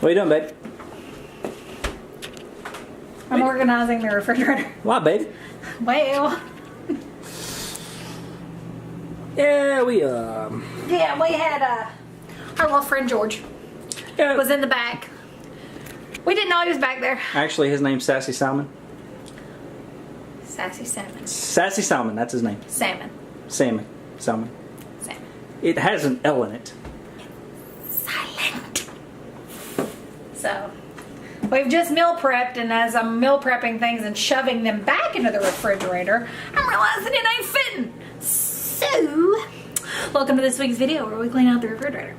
What are you doing, babe? I'm organizing the refrigerator. Why, babe? Well. Yeah, we had our little friend George was in the back. We didn't know he was back there. Actually, his name's Sassy Salmon. Sassy Salmon. Sassy Salmon, that's his name. Salmon. Salmon. Salmon. It has an L in it. Silent. So, we've just meal prepped, and as I'm meal prepping things and shoving them back into the refrigerator, I'm realizing it ain't fitting. So, welcome to this week's video where we clean out the refrigerator.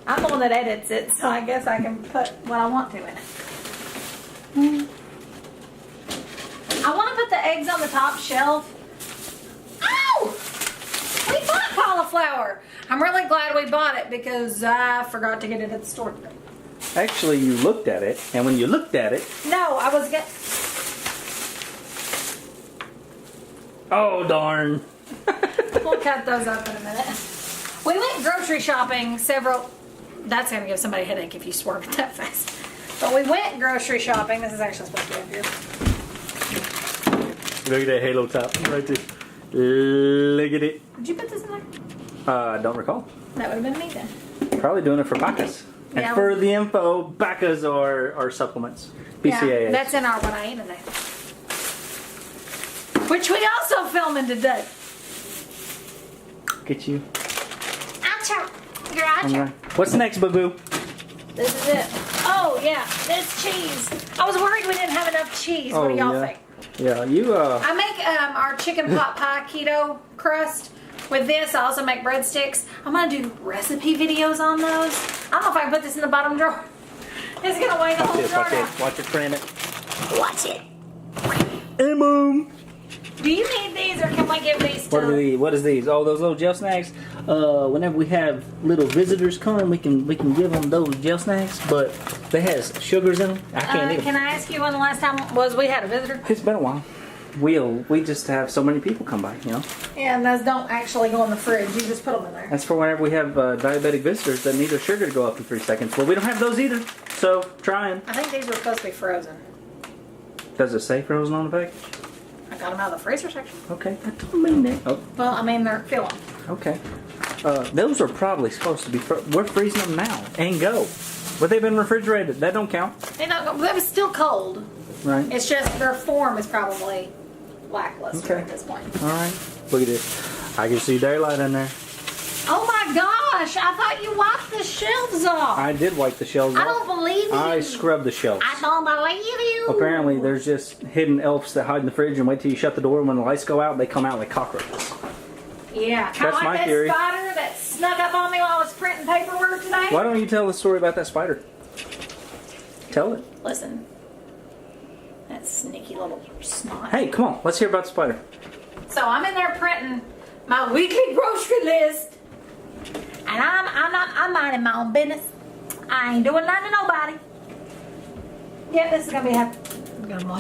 I'm the one that edits it, so I guess I can put what I want to in it. I want to put the eggs on the top shelf. Ow! We bought cauliflower. I'm really glad we bought it because I forgot to get it at the store today. Actually, you looked at it, and when you looked at it... No, I was getting... Oh, darn. We'll cut those up in a minute. We went grocery shopping several... That's going to give somebody a headache if you swerve it that fast. But we went grocery shopping. This is actually supposed to be up here. Look at that halo top right there. Look at it. Did you put this in there? I don't recall. That would have been me then. Probably doing it for Bacchus. And Yeah. for the info, Bacchus are supplements. BCAAs. Yeah, that's in our what I ate today. Which we also filming today. Get you. Ouch! Your ouch! What's next, boo-boo? This is it. Oh yeah, this cheese. I was worried we didn't have enough cheese. What do y'all think? Yeah, you I make our chicken pot pie keto crust with this. I also make breadsticks. I'm gonna do recipe videos on those. I don't know if I can put this in the bottom drawer. It's gonna weigh the whole drawer down. Watch it, cram it. Watch it. Hey, Mom. Do you need these or can we give these to... What is these? Oh, those little gel snacks. Whenever we have little visitors come, we can give them those gel snacks, but they has sugars in them. I can't eat them. Can I ask you when the last time was we had a visitor? It's been a while. We just have so many people come by, you know. Yeah, and those don't actually go in the fridge. You just put them in there. That's for whenever we have diabetic visitors that need their sugar to go up in 3 seconds. Well, we don't have those either, so trying. I think these were supposed to be frozen. Does it say frozen on the package? I got them out of the freezer section. Okay, that don't mean that. Oh. Well, I mean, they're filling. Okay. Those are probably supposed to be... We're freezing them now and go. But they've been refrigerated. That don't count. They don't. That was still cold. Right. It's just their form is probably lackluster at this point. All right. Look at this. I can see daylight in there. Oh my gosh! I thought you wiped the shelves off. I did wipe the shelves off. I don't believe you. I scrubbed the shelves. I don't believe you. Apparently, there's just hidden elves that hide in the fridge and wait till you shut the door. And when the lights go out, they come out like cockroaches. Yeah, kind of That's like my that theory. spider that snuck up on me while I was printing paperwork today. Why don't you tell the story about that spider? Tell it. Listen, that sneaky little snot. Hey, come on. Let's hear about the spider. So I'm in there printing my weekly grocery list, and I'm minding my own business. I ain't doing nothing to nobody. Yeah, this is gonna be happy.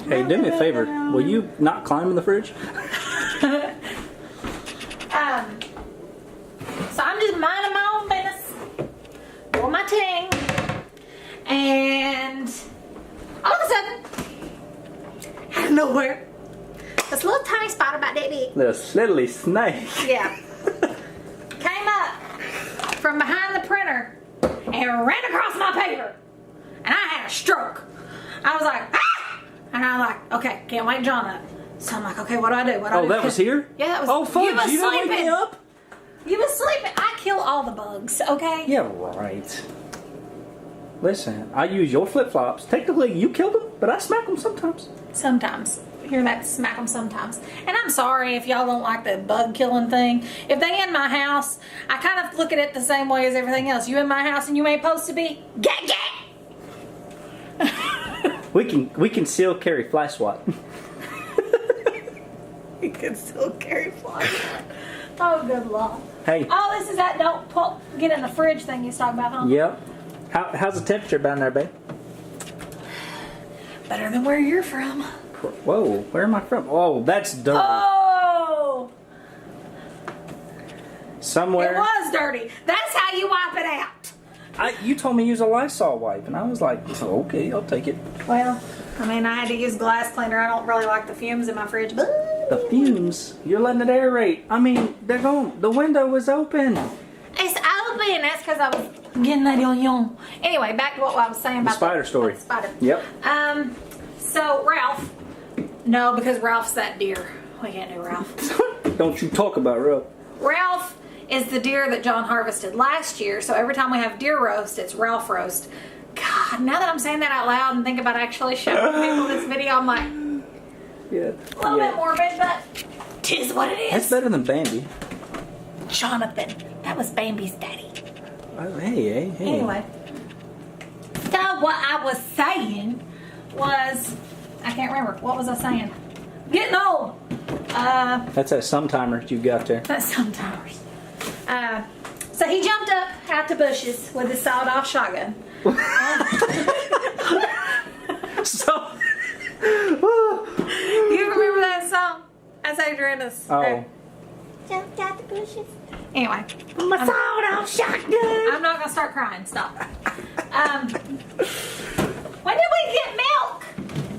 Hey, do me a favor. Will you not climb in the fridge? So I'm just minding my own business, doing my thing, and all of a sudden, out of nowhere, this little tiny spider about that big. The sliddly snake. Yeah. Came up from behind the printer and ran across my paper. And I had a stroke. I was like, ah! And I'm like, okay, can't wake John up. So I'm like, okay, what do I do? What do I do? Oh, that was here? Yeah, that was... Oh, fudge, you was you didn't wake sleeping. me up? You was sleeping. I kill all the bugs, okay? Yeah, right. Listen, I use your flip-flops. Technically, you killed them, but I smack them sometimes. Sometimes. Hear that? Smack them sometimes. And I'm sorry if y'all don't like the bug killing thing. If they in my house, I kind of look at it the same way as everything else. You in my house and you ain't supposed to be? Get. We can still carry fly swat. We can still carry fly swat. Oh, good Lord. Hey. Oh, this is that don't get in the fridge thing you was talking about, huh? Yep. How's the temperature down there, babe? Better than where you're from. Whoa, where am I from? Oh, that's dirty. Oh! Somewhere. It was dirty. That's how you wipe it out. You told me to use a Lysol wipe, and I was like, oh, okay, I'll take it. Well, I mean, I had to use glass cleaner. I don't really like the fumes in my fridge, but The fumes? You're letting it aerate. I mean, they're going. The window was open. it's open. That's because I was getting that young. Anyway, back to what I was saying about The spider story. the spider. Yep. So Ralph. No, because Ralph's that deer. We can't do Ralph. Don't you talk about Ralph. Ralph is the deer that John harvested last year. So every time we have deer roast, it's Ralph roast. God, now that I'm saying that out loud and think about actually showing people this video, I'm like, Yeah. a little bit morbid, but tis what it is. That's better than Bambi. Jonathan, that was Bambi's daddy. Oh, hey. Anyway, so what I was saying was, I can't remember. What was I saying? Getting old. That's that sometime you got there. That's sometimes. So he jumped up out the bushes with his sawed-off shotgun. So. You remember that song? That's Adriana's. Oh. Jumped out the bushes. Anyway, My sawed-off shotgun. I'm not gonna start crying. Stop. When did we get milk?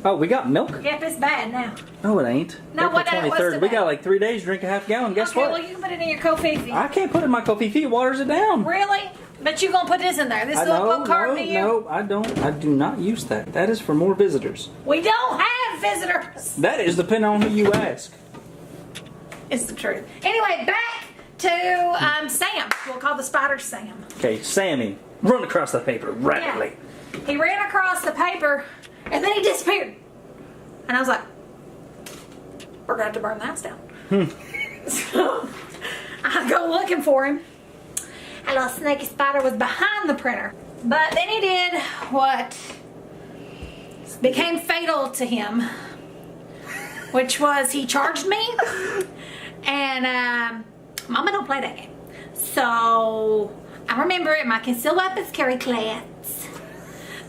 Oh, we got milk? Yep, it's bad now. No, it ain't. No, what day was We today? got like 3 days to drink a half gallon. Guess Okay, what? well you can put it in your Kofifi. I can't put it in my coffee. It waters it down. Really? But you gonna put this in there? This I little card to you? No, I don't. I do not use that. That is for more visitors. We don't have visitors. That is depending on who you ask. It's the truth. Anyway, back to Sam. We'll call the spider Sam. Okay, Sammy, run across the paper rapidly. Yeah. He ran across the paper and then he disappeared. And I was like, we're gonna have to burn the house down. So I go looking for him. A little snaky spider was behind the printer. But then he did what became fatal to him, which was he charged me. And Mama don't play that game. So I remember in my concealed weapons carry class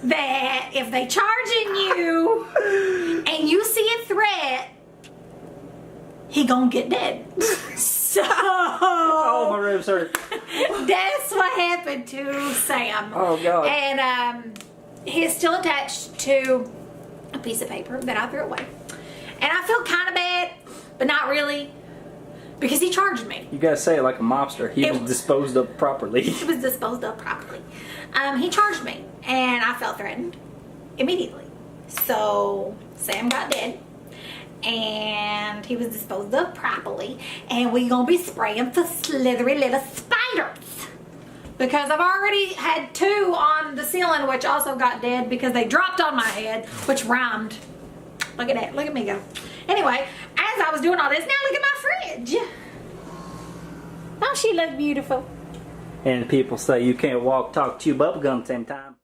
that if they charging you and you see a threat, he gonna get dead. So Oh, my ribs hurt. that's what happened to Sam. Oh, God. And he is still attached to a piece of paper that I threw away. And I feel kind of bad, but not really, because he charged me. You gotta say it like a mobster. He was disposed of properly. He was disposed of properly. He charged me, and I felt threatened immediately. So Sam got dead, and he was disposed of properly, and we gonna be spraying for slithery little spiders. Because I've already had 2 on the ceiling, which also got dead because they dropped on my head, which rhymed. Look at that. Look at me go. Anyway, as I was doing all this, now look at my fridge. Don't she look beautiful? And people say you can't walk, talk, chew bubblegum at the same time.